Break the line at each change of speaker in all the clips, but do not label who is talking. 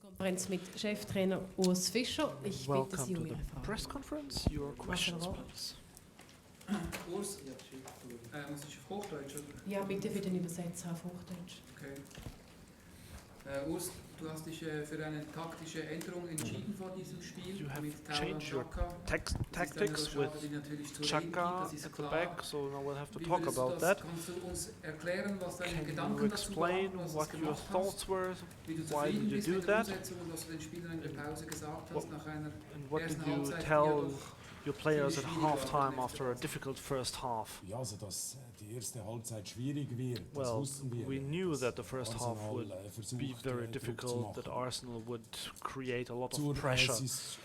Pressekonferenz mit Cheftrainer Urs Fischer. Ich bitte Sie um Ihre Fragen.
Press conference. Your questions, please.
Urs, muss ich auf Hochdeutsch? Oder?
Ja, bitte für den Übersetzer auf Hochdeutsch.
Okay. Urs, du hast dich für eine taktische Änderung entschieden vor diesem Spiel.
You have
mit
changed your tactics with Chaka at the back, so now we'll have to talk about that.
Kannst du uns erklären, was deine
Can
Gedanken
you
dazu
explain
waren, was
what
du
your
gemacht
thoughts
hast,
were?
wie du
Why
zufrieden
did you
bist
do
mit der
that?
Umsetzung und was du den Spielern in der Pause gesagt hast nach einer
And what did
ersten
you
Halbzeit, die
tell
ja doch
your players at
ziemlich schwierig war
halftime
für die
after a difficult first half?
Ja, also dass die erste Halbzeit schwierig wird, das
Well,
wussten wir.
we knew that the first half
Arsenal,
would
versucht,
be very
Druck zu
difficult, that
machen.
Arsenal would create a lot
Zur
of pressure about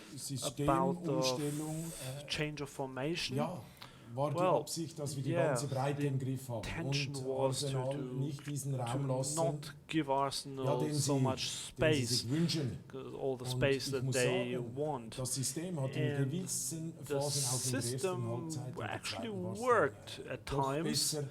the
Systemumstellung.
change of formation.
Ja, war die
Well,
Absicht, dass wir die
yeah,
ganze Breite
the
im Griff haben
intention
und
was
Arsenal
to
nicht diesen
to
Raum lassen,
not give Arsenal
den
so
sie,
much
den sie
space,
sich wünschen.
all the
Und
space
ich
that
muss
they
sagen,
want.
das System hat in
And
gewissen
the
Phasen auch in der ersten
system
Halbzeit und der
actually
zweiten war es
worked at
doch
times,
besser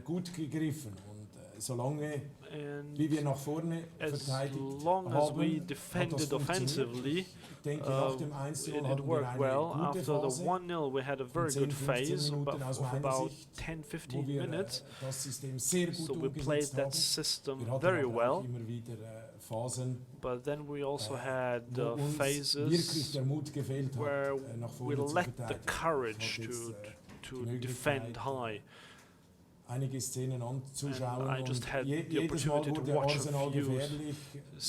gut gegriffen. Und solange
and
wie wir nach vorne
as
verteidigt
long as
haben,
we
hat das
defended
funktioniert.
offensively,
Ich denke, nach dem 1:0
it
hatten wir
worked
eine
well.
gute
After the
Phase,
1-0 we had a very
10,
good
15
phase
Minuten aus
of
meiner
about
Sicht,
10-15
wo wir
minutes.
das System sehr gut
So we played
umgesetzt
that
haben.
system
Wir hatten
very
aber auch
well,
immer wieder Phasen,
but then we also had
wo uns wirklich
phases
der Mut gefehlt
where
hat, nach
we
vorne zu
lacked the
verteidigen.
courage
Ich hatte
to
die Möglichkeit,
defend high.
einige Szenen anzuschauen
And I just
und
had the
jedes Mal
opportunity to
wurde
watch a
Arsenal
few
gefährlich.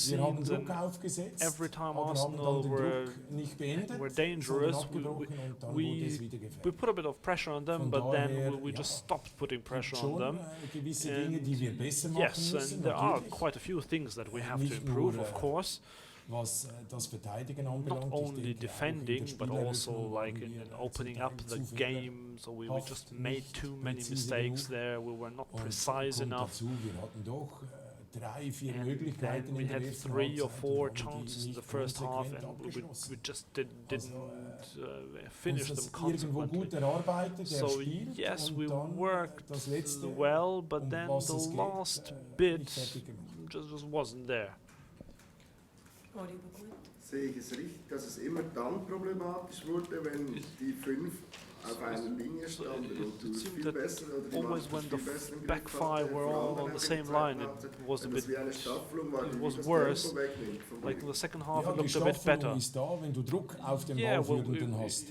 Wir haben
scenes,
Druck
and
aufgesetzt,
every time
aber haben
Arsenal
dann den
were
Druck nicht beendet,
were
sondern
dangerous,
abgebrochen und dann wurde es wieder
we
gefährlich.
put a bit of pressure on them,
Von
but then
daher,
we
ja,
just stopped putting pressure on
Schon
them.
gewisse Dinge,
And
die wir besser machen
yes,
müssen,
and there are
natürlich,
quite a few things that we have to
Nicht
improve,
nur,
of course,
was das Verteidigen
not
anbelangt. Ich
only
denke, auch in der
defending, but also
Spieleröffnung
like
waren
in
wir
opening
zum
up
Teil
the
zu
game. So we just made
nicht
too many
präzise
mistakes
genug.
there. We were not
Und
precise
kommt
enough.
dazu, wir hatten doch 3, 4
And
Möglichkeiten
then we
in der
had
ersten
3 or
Halbzeit
4
und haben die
chances in
nicht
the first half,
konsequent
and we
abgeschlossen.
just didn't finish
Uns
them
das irgendwo
consequently.
gut erarbeitet,
So
erspielt
yes,
und
we
dann
worked
das letzte,
well, but then
was es
the
geht,
last
nicht
bit
fertig gemacht.
just wasn't there.
Oliver Gut.
Sehe ich es richtig, dass es immer dann problematisch wurde, wenn die 5 auf einer Linie standen und du
It
es
seemed
viel
that
besser oder die
always
Mannschaft
when the
viel besser im
back
Griff hatte,
five were
vor
all
allem
on
dann
the
in
same
der
line,
zweiten Halbzeit,
it was a
wenn das
bit,
wie eine Staffelung war,
it
die
was
das
worse.
Tempo wegnimmt vom
Like in
Spiel.
the second half,
Ja,
it
die
looked a bit
Staffelung
better.
ist da, wenn du Druck auf den
Yeah, well,
Ballführenden hast.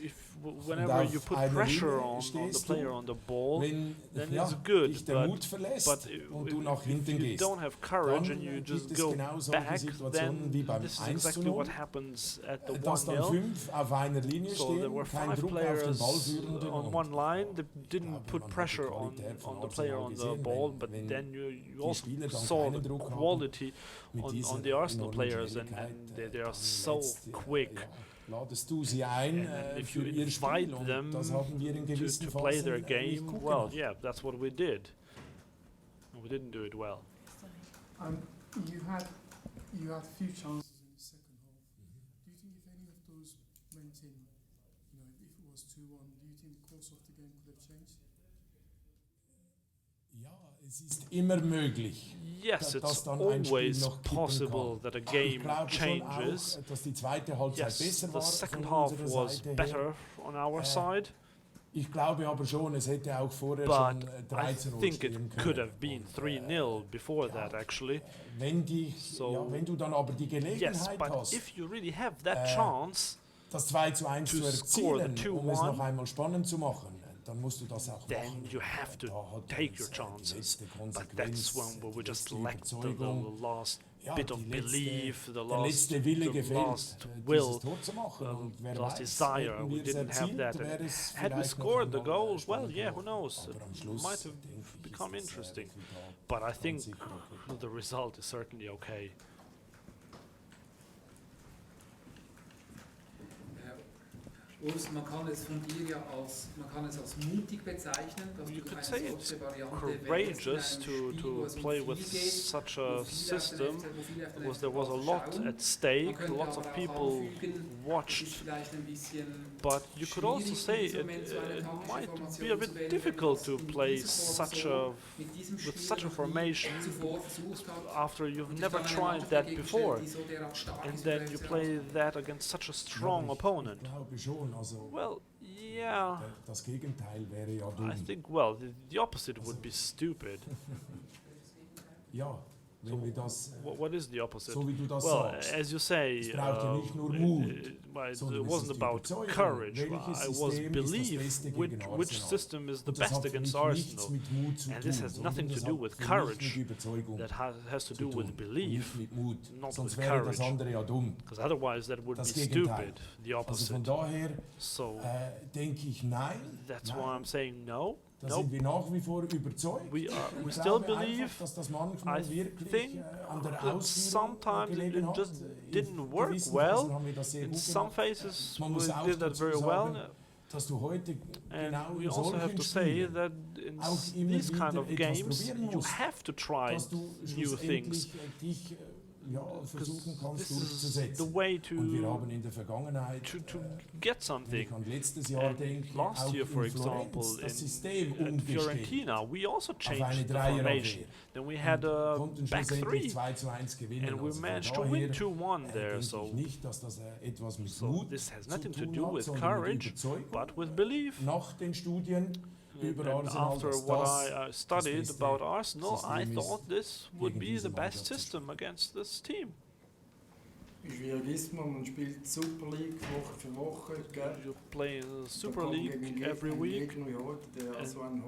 whenever
auf
you put
einer
pressure
Linie
on the
stehst du,
player on the ball,
Wenn
then
ja,
it's good.
dich der Mut verlässt
But
und du nach hinten
if you
gehst,
don't have courage
dann
and you
gibt
just
es
go
genau solche
back,
Situationen wie
then
beim
this is
1:0,
exactly what happens at the
dass dann
1-0.
5 auf einer Linie
So there were
stehen, kein
5
Druck auf den
players
Ballführenden
on
und
one line that didn't
glaube,
put
man hat die
pressure on
Qualität von
the player
Arsenal
on the
gesehen,
ball,
wenn-
but
wenn
then you
die
also
Spieler dann
saw
keinen
the
Druck haben
quality
mit
on
dieser
the Arsenal
enormen
players, and
Schnelligkeit,
they are
dann
so
letzte,
quick.
ja, ladest du sie ein
And if
für
you
ihr Spiel
invite
und
them
das haben wir in gewissen
to play their
Phasen nicht
game,
gut
well,
gemacht.
yeah, that's what we did. We didn't do it well.
You had a few chances in the second half. Do you think if any of those went in, if it was 2-1, do you think the course of the game could have changed?
Ja, es ist immer möglich.
Yes,
dass
it's
dann ein Spiel
always
noch kippen
possible
kann.
that a
Ich
game
glaube schon
changes.
auch, dass die zweite Halbzeit
Yes,
besser
the
war
second
von
half
unserer
was
Seite her.
better on our
Äh,
side,
Ich glaube aber schon, es hätte auch vorher
but
schon
I
13
think
stehen
it
können.
could have been
Und,
3-0 before
ja,
that, actually.
Wenn,
So,
wenn du dann aber die
Yes,
Gelegenheit
but
hast,
if you really have that
Äh,
chance,
das 2:1
to
zu
score the
erzielen, um es
2-1,
noch einmal spannend zu machen, dann musst du das auch
then
machen.
you have to
Da hat
take
uns,
your
die
chances.
letzte
But
Konsequenz,
that's when we
die
just
letzte
lacked the
Überzeugung,
last
ja,
bit of
die letzte-
belief, the
der
last,
letzte Wille
the
gefehlt,
last
dieses
will,
Tor zu machen. Und wer
last
weiß,
desire.
hätten
We
wir es
didn't have
erzielt,
that.
wäre es
Had we
vielleicht noch
scored the
einmal,
goal, well,
spannend
yeah, who
geworden.
knows?
Aber am
It
Schluss,
might have
denke ich,
become
ist das
interesting.
Resultat
But I
ganz
think
sicher okay.
the result is certainly okay.
Urs, man kann es als mutig bezeichnen, dass
You
du
could
eine
say it's
solche Variante
courageous
wählst in einem Spiel, wo
to
es
play
viel
with
geht,
such
wo
a
viele auf den
system,
wo viele auf den
because there was a
FC
lot
schauen.
at stake,
Man könnte
lots
aber
of
auch
people
anfügen, es
watched,
ist vielleicht ein bisschen
but you could also
schwierig,
say
in diesem Moment so eine
it
taktische
might
Formation
be a
zu
bit
wählen, wenn
difficult
man
to
das in
play
dieser Form
such
so
a
mit diesem
with
Spieler
such a
noch nie
formation
zuvor versucht hat.
after you've
Und sich
never
dann eine
tried
Mannschaft
that
dagegen
before,
stellt, die so derart stark
and
ist,
then
wie
you
der FC
play
Basel.
that against such a strong opponent.
Ich glaube schon. Also,
Well, yeah,
das Gegenteil wäre ja
I
dumm.
think, well, the opposite would be stupid.
Ja, wenn wir das,
What is the opposite?
so wie du das
Well,
sagst.
as you say,
Es braucht ja nicht nur Mut,
well, it
sondern es
wasn't
ist die
about
Überzeugung,
courage.
welches
I was
System ist das
belief
Beste
which
gegen
which
Arsenal.
system is the
Und das
best
hat für
against
mich nichts
Arsenal.
mit Mut zu
And this
tun,
has
sondern
nothing to
das
do
hat
with
für mich
courage.
mit Überzeugung
That has to
zu
do
tun
with
und
belief,
nicht mit Mut.
not
Sonst
with
wäre das
courage.
andere ja dumm.
Because otherwise that would
Das
be
Gegenteil.
stupid, the
Also von
opposite.
daher
So
denke ich nein.
that's
nein.
why I'm saying no.
Da
Nope.
sind wir nach wie vor überzeugt.
We
Ich
still
glaube
believe.
einfach, dass das manchmal
I
wirklich
think
an der
that
Ausführung
sometimes
gelegen
it
hat.
just
In
didn't work
gewissen
well.
Phasen haben wir das sehr
In
gut
some
gemacht.
phases
Man
we
muss auch
did that
dazu
very
sagen,
well,
dass du heute
and
genau
we
in
also have
solchen
to say
Spielen
that in
auch immer
these kind
wieder
of
etwas
games
probieren
you
musst,
have to try
dass du
new things.
schlussendlich dich versuchen kannst
This is
durchzusetzen.
the way
Und wir haben in der Vergangenheit,
to get
wenn
something.
ich an letztes Jahr
And
denke,
last
auch
year, for
in
example,
Florenz das System
at
umgestellt.
Fiorentina, we also
Auf eine
changed the
Dreierabwehr.
formation. Then we had
Und
a
konnten
back
schlussendlich
three,
2:1 gewinnen.
and we
Also von
managed to
daher,
win 2-1 there.
denke
So,
ich nicht, dass das etwas mit
so
Mut
this has
zu
nothing to
tun
do
hat,
with
sondern mit
courage,
Überzeugung.
but with belief.
Nach den Studien über
And
Arsenal,
after
dass
what
das
I studied
beste
about Arsenal, I
System ist,
thought this would
gegen
be
diese
the best
Mannschaft zu
system against this team.
Wie schwierig ist man spielt Super League Woche für Woche, gell?
You play in the Super
Da kommt
League
gegen
every
einen
week.
Gegner wie heute, der
and
so einen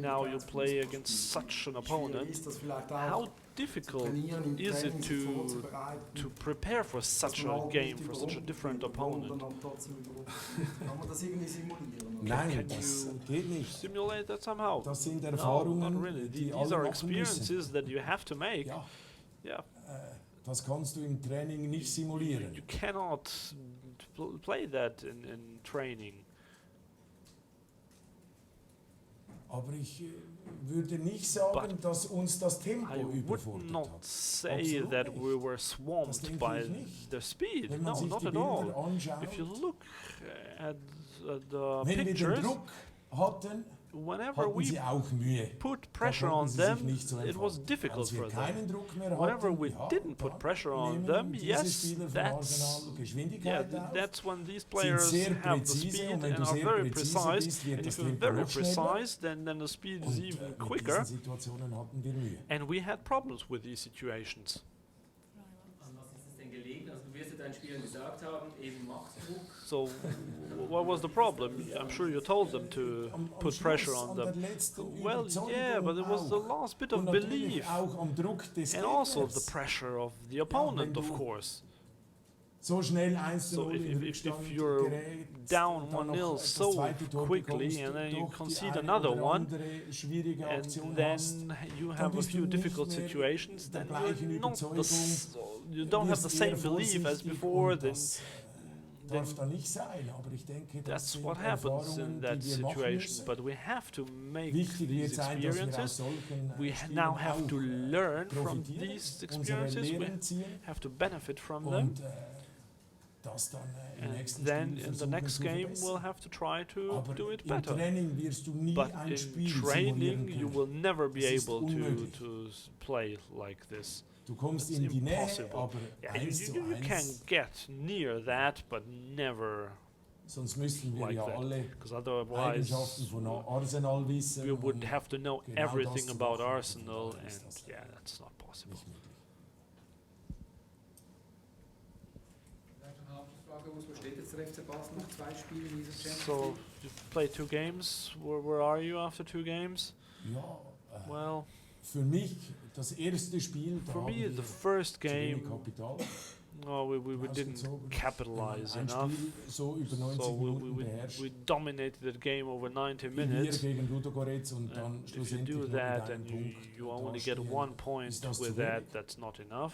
Now you play
Hochgeschwindigkeitsfußball
against
spielt.
such an
Wie schwierig
opponent.
ist das vielleicht
How
auch
difficult
trainieren, im
is
Training
it
sich
to
vorzubereiten,
prepare for
dass
such
man
a
auch
game,
nicht
for such a
überrumpelt
different
wird,
opponent?
und dann trotzdem überrumpelt wird? Kann man das irgendwie simulieren? oder?
Nein,
Can
das
you
geht nicht.
Simulate that somehow?
Das sind
No,
Erfahrungen,
not really.
die
These
alle
are
machen müssen.
experiences that you have to make.
Ja,
Yeah,
das kannst du im Training nicht simulieren.
you cannot play that in training.
Aber ich würde nicht sagen, dass uns das Tempo
I would
überfordert
not
hat.
say
Absolut
that
nicht.
we were
Das
swamped
denke
by
ich nicht.
the speed.
Wenn man
No,
sich
not
die
at
Bilder
all.
anschaut,
If you look at the
wenn wir den
pictures,
Druck hatten,
whenever
hatten
we
sie auch Mühe.
put
Da
pressure on
konnten sie sich
them,
nicht so
it was
entfalten.
difficult
Als wir
for them.
keinen Druck mehr
Whenever
hatten,
we
ja,
didn't put
dann
pressure on
nehmen
them,
diese
yes,
Spieler von
that's
Arsenal Geschwindigkeit auf.
that's when these players
sehr
have the
präzise,
speed
und wenn
and
du
are
sehr
very
präzise
precise.
bist, wird
And
das
if you're
Tempo
very
noch schneller.
precise, then the speed is
Und
even
mit
quicker.
diesen Situationen hatten wir Mühe.
And we had problems with these situations.
An was ist es denn gelegen? Also du wirst ja deinen Spielern gesagt haben, eben macht Druck.
So, what was the problem? I'm sure you told them to
Am
put
Schluss,
pressure on
an der
them.
letzten
Well, yeah, but it was the
Überzeugung
last bit
auch.
of
Und natürlich
belief.
auch am Druck des
And also the
Gegners.
pressure of the opponent,
wenn
of
du
course.
So schnell 1:0
So if,
in
if
Rückstand
you're
gerät,
down
dann
1-0
noch das
so
zweite Tor
quickly
bekommst,
and then you
doch die
concede
eine
another
oder
one,
andere schwierige
and
Aktion
then
hast,
you
dann
have a
bist
few
du nicht
difficult
mehr
situations,
der
then
gleichen
you're not the
Überzeugung,
you don't have the
wirst
same
eher
belief as
vorsichtig,
before,
und
then
das darf da nicht sein, aber ich denke, das
that's
sind
what happens
Erfahrungen,
in that
die wir machen
situation.
müssen.
But we have to make
Wichtig wird
these
sein, dass wir aus
experiences.
solchen
We
Spielen
now have to
auch
learn from
profitieren,
these
unsere
experiences. We
Lehren ziehen
have to benefit from them.
und das dann im
And
nächsten
then
Spiel
in the
versuchen
next
zu
game
verbessern.
we'll have to try to
Aber
do it
im
better.
Training wirst du nie
But
ein
in
Spiel
training
simulieren
you
können.
will never be
Das ist
able
unmöglich.
to play like this.
Du kommst
It's
in die Nähe,
impossible.
aber
Yeah, you,
1:1,
you can get near that, but never,
sonst müssten wir
like
ja
that.
alle
because otherwise
Eigenschaften von Arsenal wissen.
we would
und
have to know
genau das
everything
zu
about
machen,
Arsenal,
dann ist
and
das
yeah, that's not possible.
nicht möglich.
Vielleicht eine Hauptfrage, wo steht jetzt der FC Basel nach 2 Spielen in dieser Champions
So
League?
you've played 2 games. Where are you after 2 games?
Ja,
Well,
für mich das erste Spiel, da
for
haben
me
wir
the first
zu wenig
game,
Kapital
no, we didn't
rausgezogen.
capitalize
Wenn man
enough.
ein Spiel so über 90
So
Minuten beherrscht,
we dominated that game over 90
wie wir
minutes.
gegen Ludogorets, und dann
And if you
schlussendlich
do
nur mit
that
einem
and
Punkt
you only get
dastehen,
1 point
ist das
with
zu
that,
wenig.
that's not enough.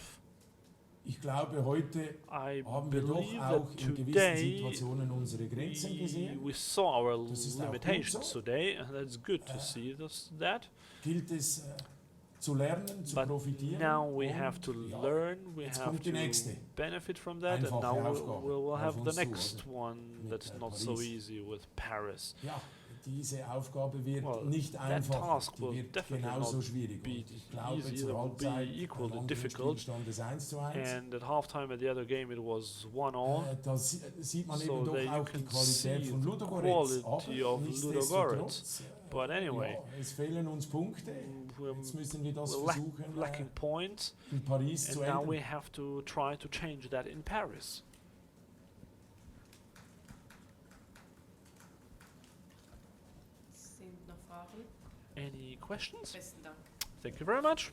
Ich glaube, heute
I
haben wir doch
believe
auch
that
in gewissen
today
Situationen unsere Grenzen gesehen.
we saw our
Das ist auch gut
limitations
so.
today, and that's good to see that.
Gilt es zu lernen, zu
But
profitieren.
now we
und
have to
ja,
learn, we
jetzt
have
kommt die
to
nächste
benefit from that, and
einfache
now
Aufgabe
we'll
auf
have the
uns zu,
next
oder?
one
Mit,
that's not so
Paris.
easy with Paris.
Ja, diese Aufgabe wird
Well,
nicht
that
einfach,
task
die
will
wird
definitely
genauso
not
schwierig.
be
Und ich glaube,
easy,
zur
that will be
Halbzeit
equally
beim anderen
difficult.
Spielstand des 1:1.
And at halftime at the other game it was 1-all.
Da sieht man
So
eben doch
there you
auch die
can
Qualität
see
von
the
Ludogorets.
quality
Aber
of
nichtsdestotrotz,
Ludogorets. But anyway,
ja, es fehlen uns Punkte. Jetzt müssen wir das
we're
versuchen,
lacking points,
in Paris
and
zu
now we
ändern.
have to try to change that in Paris.
Sind noch Fragen?
Any questions?
Besten Dank.
Thank you very much.